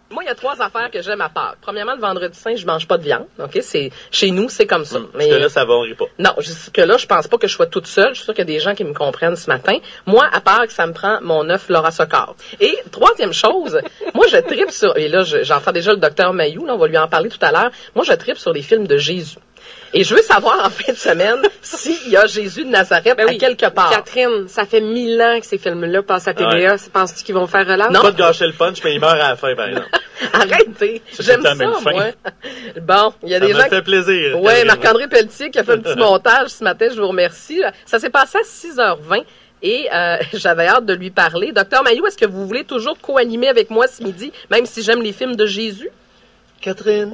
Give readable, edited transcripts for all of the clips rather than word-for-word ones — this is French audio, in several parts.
Moi, il y a 3 affaires que j'aime à Pâques. Premièrement, le vendredi saint, je mange pas de viande. OK? Chez nous, c'est comme ça. Mais jusque-là, ça varie pas. Non, jusque-là, je pense pas que je sois toute seule. Je suis sûre qu'il y a des gens qui me comprennent ce matin. Moi, à Pâques, ça me prend mon œuf Laura Socor. Et troisième chose, moi, je tripe sur... Et là, j'entends déjà le docteur Mayou, là, on va lui en parler tout à l'heure. Moi, je tripe sur les films de Jésus. Et je veux savoir en fin de semaine s'il y a Jésus de Nazareth à quelque part. Catherine, ça fait 1000 ans que ces films-là passent à TVA. Ouais. Penses-tu qu'ils vont faire relâche? Non. Pas de gâcher le punch, mais il meurt à la fin, par exemple. Arrêtez. J'aime ça, moi. Bon, il y a des gens... Ça me fait plaisir. Oui, Marc-André Pelletier qui a fait un petit montage ce matin, je vous remercie. Ça s'est passé à 6h20. Et j'avais hâte de lui parler. Docteur Mayou, est-ce que vous voulez toujours co-animer avec moi ce midi, même si j'aime les films de Jésus? Catherine.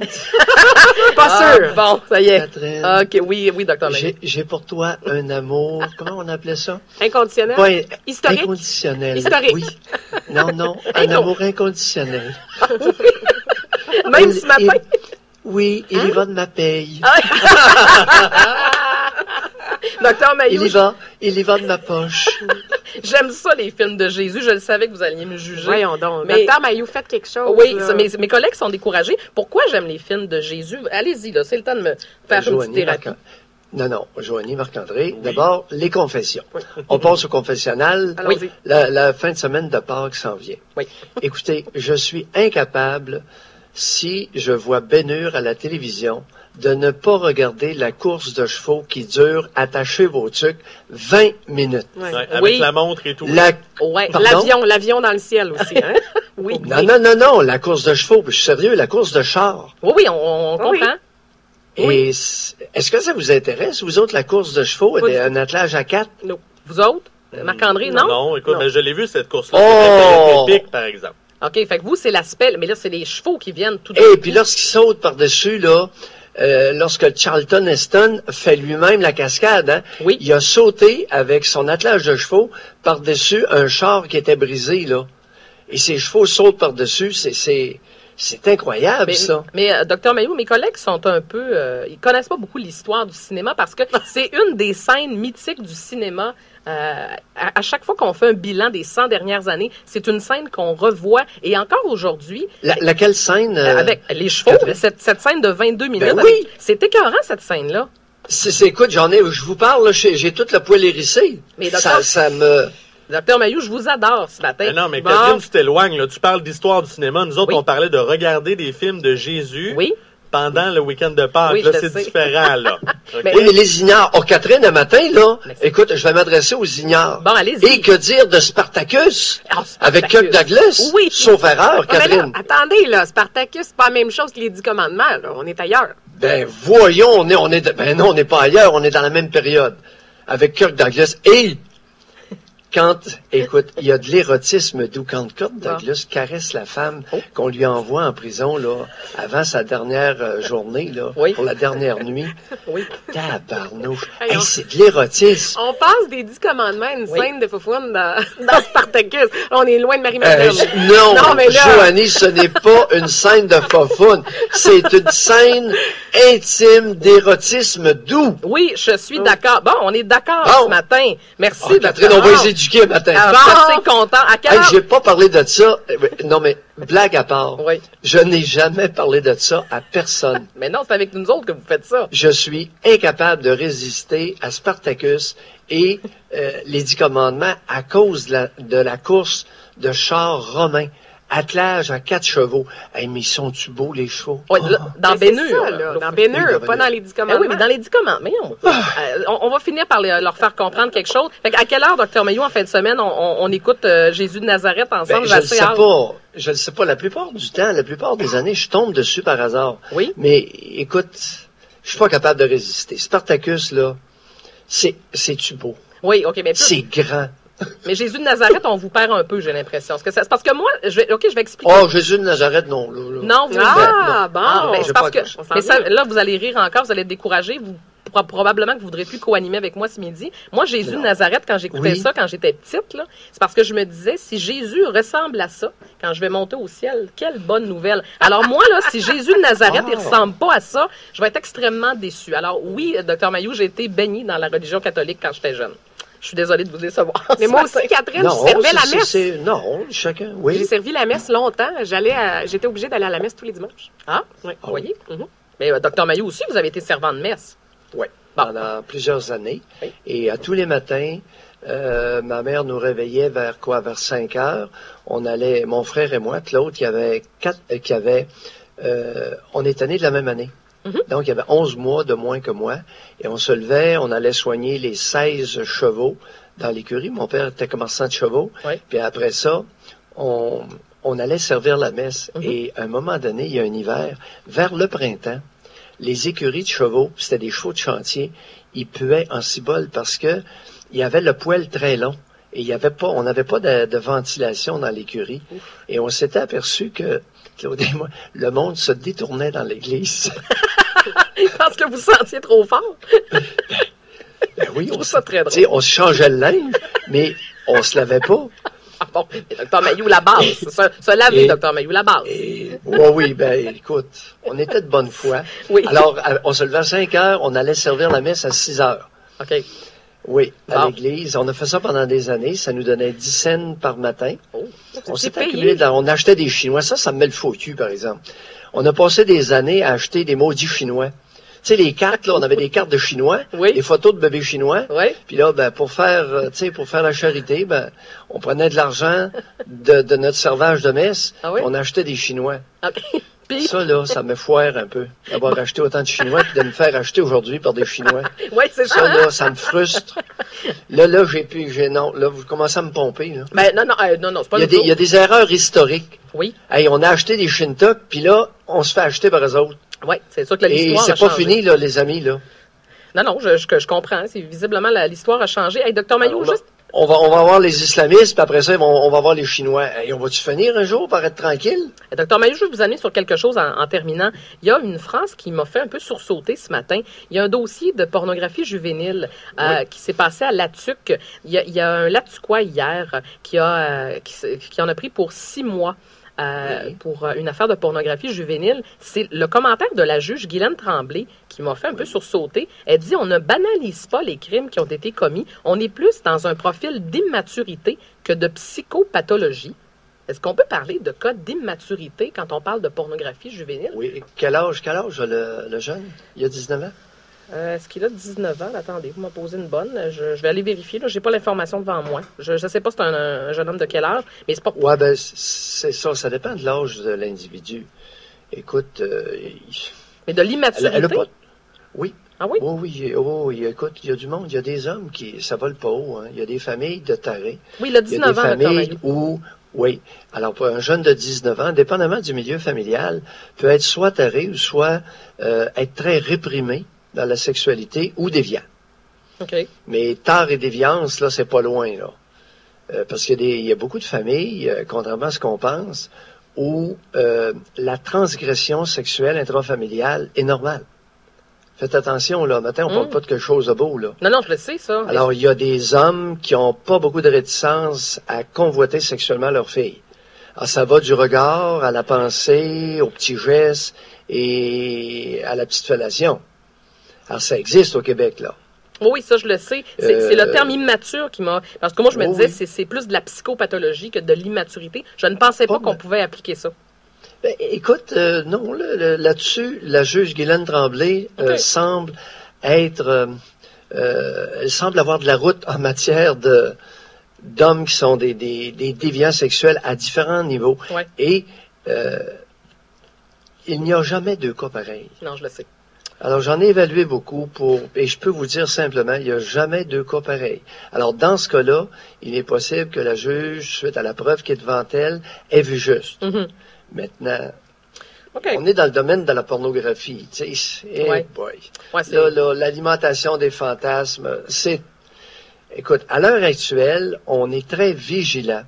Pas sûr. Bon, ça y est. Catherine. OK, oui, docteur Mayou. J'ai pour toi un amour, comment on appelait ça? Inconditionnel? Pas historique? Inconditionnel. Historique. Oui. Non, un amour inconditionnel. Même ce matin? Oui, il y va de ma paye. Docteur Mayou. Il y va de ma poche. J'aime ça, les films de Jésus. Je le savais que vous alliez me juger. Voyons donc. Mais... Docteur Mayou, faites quelque chose. Oui, mes collègues sont découragés. Pourquoi j'aime les films de Jésus? Allez-y, là, c'est le temps de me faire une petite thérapie. Non, Joanie, Marc-André. Oui. D'abord, les confessions. Oui. On passe au confessionnal. Oui. La fin de semaine de Pâques s'en vient. Oui. Écoutez, je suis incapable, si je vois Ben Hur à la télévision, de ne pas regarder la course de chevaux qui dure, attachez vos trucs, 20 minutes. Ouais, avec la montre et tout. L'avion dans le ciel aussi, hein? Oui. Non, la course de chevaux, je suis sérieux, la course de chars. Oui, on comprend. Et est-ce que ça vous intéresse, vous autres, la course de chevaux, un attelage à 4? Non. Vous autres? Marc-André, non? Non, écoute, mais je l'ai vu, cette course-là. Oh! C'est épique, par exemple. OK, fait que vous, c'est l'aspect, mais là, c'est les chevaux qui viennent tout de suite. Et puis lorsqu'ils sautent par-dessus, là, lorsque Charlton Heston fait lui-même la cascade, hein, oui. Il a sauté avec son attelage de chevaux par-dessus un char qui était brisé, là. Et ses chevaux sautent par-dessus, c'est incroyable, ça. Mais docteur Mayou, mes collègues sont un peu... ils connaissent pas beaucoup l'histoire du cinéma parce que c'est une des scènes mythiques du cinéma. À chaque fois qu'on fait un bilan des 100 dernières années, c'est une scène qu'on revoit. Et encore aujourd'hui... Laquelle scène? Avec les chevaux, cette scène de 22 minutes. Ben oui! C'est écœurant, cette scène-là. Écoute, je vous parle, là, j'ai toute la poêle hérissée. Mais docteur... Ça me... Docteur Mayou, je vous adore ce matin. Mais non, mais Catherine, tu t'éloignes, là. Tu parles d'histoire du cinéma. Nous autres, on parlait de regarder des films de Jésus. Oui. Pendant le week-end de Pâques. Oui, là, c'est différent, là. Okay? Oui, mais les ignares. Oh, Catherine, un matin, là, écoute, je vais m'adresser aux ignares. Bon, allez-y. Et que dire de Spartacus? Avec Kirk Douglas? Oui. Sauf erreur, Catherine. Là, attendez, là, Spartacus, c'est pas la même chose que les 10 commandements, là. On est ailleurs. Ben, voyons, non, on n'est pas ailleurs, on est dans la même période. Avec Kirk Douglas et... Écoute, il y a de l'érotisme d'où quand Kirk Douglas caresse la femme qu'on lui envoie en prison, là, avant sa dernière journée, là, pour la dernière nuit. Oui. Tabarnouche. Hey, c'est de l'érotisme. On passe des 10 commandements à une scène de foufoune dans Spartacus. On est loin de Marie-Madeleine. Non, mais là... Joanie, ce n'est pas une scène de foufoune. C'est une scène intime d'érotisme doux. Oui, je suis d'accord. Bon, on est d'accord ce matin. Merci, Catherine, on va les éduquer matin. Je suis content. À quelle heure? J'ai pas parlé de ça. Non, mais blague à part. Oui. Je n'ai jamais parlé de ça à personne. Mais non, c'est avec nous autres que vous faites ça. Je suis incapable de résister à Spartacus et les 10 commandements à cause de la course de chars romains. Attelage à 4 chevaux. Hey, mais ils sont-tu beaux, les chevaux? Oui, dans Ben Hur. Dans Ben Hur, pas dans les 10 commandements. Oui, mais dans les 10 commandements. On va finir par leur faire comprendre quelque chose. Fait à quelle heure, Dr. Mayou, en fin de semaine, on écoute Jésus de Nazareth ensemble? Je ne sais pas. La plupart du temps, la plupart des années, je tombe dessus par hasard. Oui. Mais écoute, je suis pas capable de résister. Spartacus, là, c'est-tu beau? Oui, OK. Mais c'est grand. Mais Jésus de Nazareth, on vous perd un peu, j'ai l'impression. C'est parce que moi, je vais expliquer. Oh, Jésus de Nazareth, non. Non, vous bon. C'est parce que, mais ça, là, vous allez rire encore, vous allez être découragé, probablement que vous voudrez plus co-animer avec moi ce midi. Moi, Jésus de Nazareth, quand j'écoutais ça, quand j'étais petite, là, c'est parce que je me disais, si Jésus ressemble à ça, quand je vais monter au ciel, quelle bonne nouvelle. Alors moi, là, si Jésus de Nazareth, il ressemble pas à ça, je vais être extrêmement déçue. Alors oui, Dr. Mayou, j'ai été baignée dans la religion catholique quand j'étais jeune. Je suis désolée de vous décevoir. Mais moi aussi, Catherine, je servais la messe. Non, chacun, oui. J'ai servi la messe longtemps. J'étais obligée d'aller à la messe tous les dimanches. Ah, oui, vous voyez. Mais Dr Mailloux aussi, vous avez été servant de messe. Oui, pendant plusieurs années. Oui. Et à tous les matins, ma mère nous réveillait vers 5 heures. On allait, mon frère et moi, Claude, on est nés de la même année. Donc, il y avait 11 mois de moins que moi. Et on se levait, on allait soigner les 16 chevaux dans l'écurie. Mon père était commerçant de chevaux. Oui. Puis après ça, on allait servir la messe. Et à un moment donné, il y a un hiver, vers le printemps, les écuries de chevaux, c'était des chevaux de chantier, ils puaient en cibole parce que il y avait le poêle très long. Et on n'avait pas de ventilation dans l'écurie. Et on s'était aperçu que, Claude et moi, le monde se détournait dans l'église. Parce que vous sentiez trop fort. Ben oui, on ça très drôle. On se changeait le linge, mais on se lavait pas. Ah bon, Dr Mailloux, la base. Se laver, Dr Mailloux, la base. Oui, écoute, on était de bonne foi. Oui. Alors, on se levait à 5 heures, on allait servir la messe à 6 heures. OK. Oui, à l'église. On a fait ça pendant des années. Ça nous donnait 10 cents par matin. Oh, on s'est accumulé, on achetait des Chinois. Ça me met le faux cul, par exemple. On a passé des années à acheter des maudits Chinois. Tu sais, les cartes, là, on avait des cartes de Chinois, des photos de bébés chinois. Oui. Puis là, pour faire la charité, on prenait de l'argent de notre servage de messe, on achetait des Chinois. Okay. Puis... Ça, là, ça me foire un peu, d'avoir acheté autant de Chinois, puis de me faire acheter aujourd'hui par des Chinois. Oui, c'est ça. Ça, là, ça me frustre. Là, là, vous commencez à me pomper, là. Non, c'est pas il y a des erreurs historiques. Oui. Hey, on a acheté des Shintok, puis là, on se fait acheter par eux autres. Oui, c'est sûr que l'histoire a changé. Et c'est pas fini, là, les amis, là. Non, je comprends. C'est visiblement, l'histoire a changé. Hey, Dr Mailloux, juste... On va voir les islamistes, puis après ça, on va voir les Chinois. Hey, on va-tu finir un jour par être tranquille? Dr Mailloux, je vais vous amener sur quelque chose en terminant. Il y a une phrase qui m'a fait un peu sursauter ce matin. Il y a un dossier de pornographie juvénile qui s'est passé à Latuc. Il y a un Latucois hier qui en a pris pour 6 mois. Pour une affaire de pornographie juvénile. C'est le commentaire de la juge Guylaine Tremblay qui m'a fait un peu sursauter. Elle dit, on ne banalise pas les crimes qui ont été commis. On est plus dans un profil d'immaturité que de psychopathologie. Est-ce qu'on peut parler de cas d'immaturité quand on parle de pornographie juvénile? Oui. Quel âge le jeune? Il a 19 ans? Est-ce qu'il a 19 ans? Attendez, vous m'en posez une bonne. Je vais aller vérifier. Je n'ai pas l'information devant moi. Je ne sais pas si c'est un jeune homme de quel âge, mais c'est pas... Oui, c'est ça. Ça dépend de l'âge de l'individu. Écoute... mais de l'immaturité? Oui. Ah oui? Oui. Écoute, il y a du monde. Il y a des hommes ça vole pas haut. Hein. Il y a des familles de tarés. Oui, il a 19 ans, il y a des familles où... Oui. Alors, pour un jeune de 19 ans, dépendamment du milieu familial, peut être soit taré ou soit être très réprimé dans la sexualité ou déviant. OK. Mais tard et déviance, là, c'est pas loin, là. Parce qu'il y a beaucoup de familles, contrairement à ce qu'on pense, où la transgression sexuelle intrafamiliale est normale. Faites attention, là. Maintenant, on parle pas de quelque chose de beau, là. Non, je le sais, ça. Alors, il y a des hommes qui ont pas beaucoup de réticence à convoiter sexuellement leur fille. Alors, ça va du regard à la pensée, aux petits gestes et à la petite fellation. Alors, ça existe au Québec, là. Oui, ça, je le sais. C'est le terme immature qui m'a... Parce que moi, je me disais, c'est plus de la psychopathologie que de l'immaturité. Je ne pensais pas qu'on pouvait appliquer ça. Écoute, non, là-dessus, la juge Guylaine Tremblay semble être... elle semble avoir de la route en matière d'hommes qui sont des déviants sexuels à différents niveaux. Ouais. Et il n'y a jamais 2 cas pareils. Non, je le sais. Alors, j'en ai évalué beaucoup et je peux vous dire simplement, il n'y a jamais 2 cas pareils. Alors, dans ce cas-là, il est possible que la juge, suite à la preuve qui est devant elle, ait vu juste. Mm-hmm. Maintenant, on est dans le domaine de la pornographie. Tu sais, l'alimentation des fantasmes, écoute, à l'heure actuelle, on est très vigilant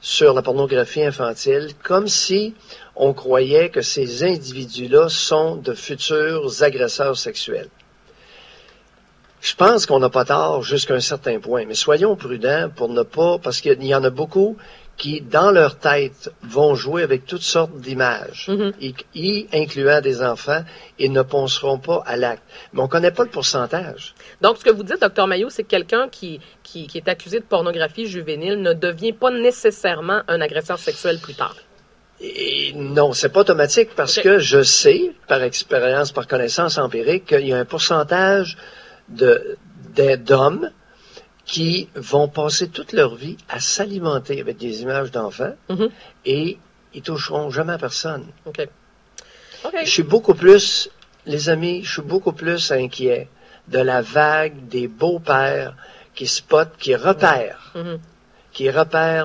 sur la pornographie infantile, comme si on croyait que ces individus-là sont de futurs agresseurs sexuels. Je pense qu'on n'a pas tort jusqu'à un certain point, mais soyons prudents pour ne pas, parce qu'il y en a beaucoup qui, dans leur tête, vont jouer avec toutes sortes d'images, y incluant des enfants, et ne penseront pas à l'acte. Mais on ne connaît pas le pourcentage. Donc, ce que vous dites, Dr Maillot, c'est que quelqu'un qui est accusé de pornographie juvénile ne devient pas nécessairement un agresseur sexuel plus tard. Et non, c'est pas automatique parce que je sais, par expérience, par connaissance empirique, qu'il y a un pourcentage d'hommes qui vont passer toute leur vie à s'alimenter avec des images d'enfants et ils toucheront jamais à personne. OK. Je suis beaucoup plus, les amis, je suis beaucoup plus inquiet de la vague des beaux-pères qui spotent, qui repèrent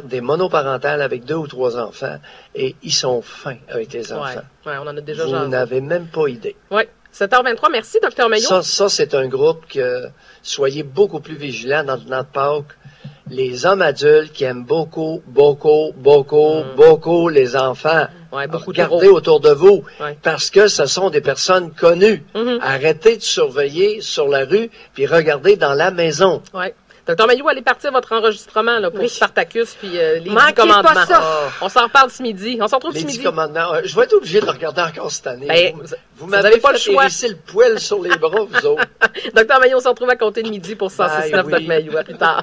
des monoparentales avec 2 ou 3 enfants et ils sont fins avec les enfants. Ouais, on en a déjà Vous n'avez même pas idée. Oui. 7h23, merci, Dr Maillot. Ça, c'est un groupe que soyez beaucoup plus vigilants dans notre Pâques. Les hommes adultes qui aiment beaucoup les enfants. Ouais, beaucoup regardez trop autour de vous, Ouais. parce que ce sont des personnes connues. Arrêtez de surveiller sur la rue, puis regardez dans la maison. Oui. Dr Maillot, allez partir votre enregistrement là, pour Spartacus puis les 10 Manquez commandements. pas ça. On s'en reparle ce midi. On s'en retrouve Les ce 10 midi. commandements, je vais être obligé de le regarder encore cette année. Ben, vous vous m'avez avez pas le fait choix. hérisser le poil sur les bras, vous autres. Dr Maillot, on se retrouve à compter de midi pour 106.9 oui. Dr Maillot. À plus tard.